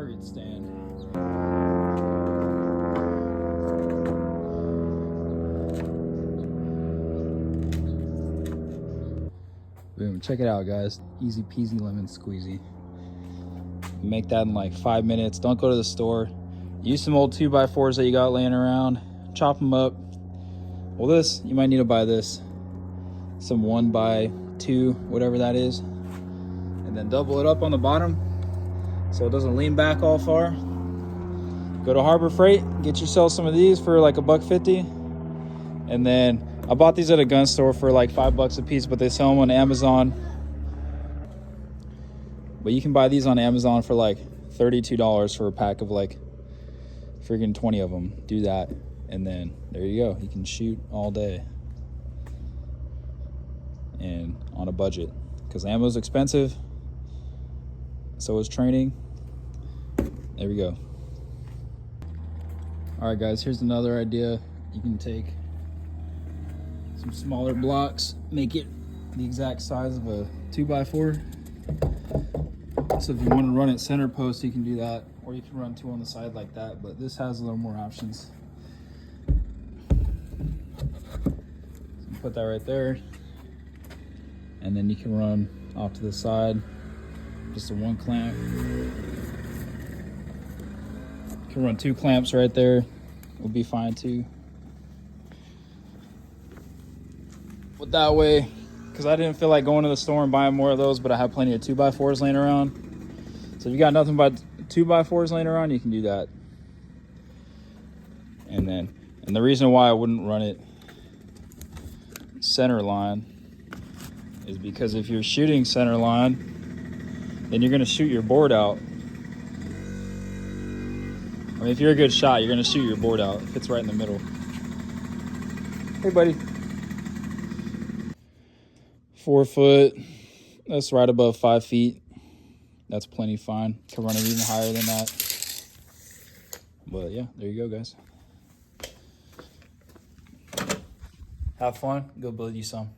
target stand. Boom, check it out, guys. Easy peasy lemon squeezy. Make that in like 5 minutes. Don't go to the store. Use some old 2x4s that you got laying around. Chop them up. Well, this, you might need to buy this. Some 1x2, whatever that is. And then double it up on the bottom so it doesn't lean back all far. Go to Harbor Freight, get yourself some of these for like $1.50. And then I bought these at a gun store for like $5 a piece, but they sell them on Amazon. But you can buy these on Amazon for like $32 for a pack of like freaking 20 of them. Do that, and then there you go. You can shoot all day and on a budget, because ammo's expensive, so is training. There we go. All right, guys, here's another idea. You can take some smaller blocks, make it the exact size of a 2x4. So if you want to run it center post, you can do that, or you can run two on the side like that, but this has a little more options. So you put that right there, and then you can run off to the side, just a one clamp. You can run 2 clamps right there, will be fine too. But that way, because I didn't feel like going to the store and buying more of those, but I have plenty of 2x4s laying around. So if you got nothing but 2x4s laying around, you can do that. And the reason why I wouldn't run it center line is because if you're shooting center line, then you're gonna shoot your board out. I mean, if you're a good shot, you're gonna shoot your board out if it's right in the middle. Hey, buddy. 4 foot, that's right above 5 feet. That's plenty fine. Can run it even higher than that. But yeah, there you go, guys. Have fun, go build you some.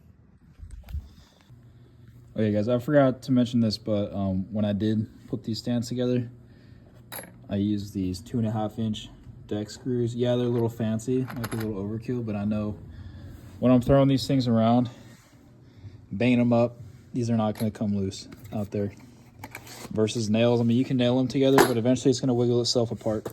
Okay, guys, I forgot to mention this, but when I did put these stands together, I used these 2.5-inch deck screws. Yeah, they're a little fancy, like a little overkill, but I know when I'm throwing these things around, banging them up, these are not going to come loose out there. Versus nails, I mean, you can nail them together, but eventually it's going to wiggle itself apart.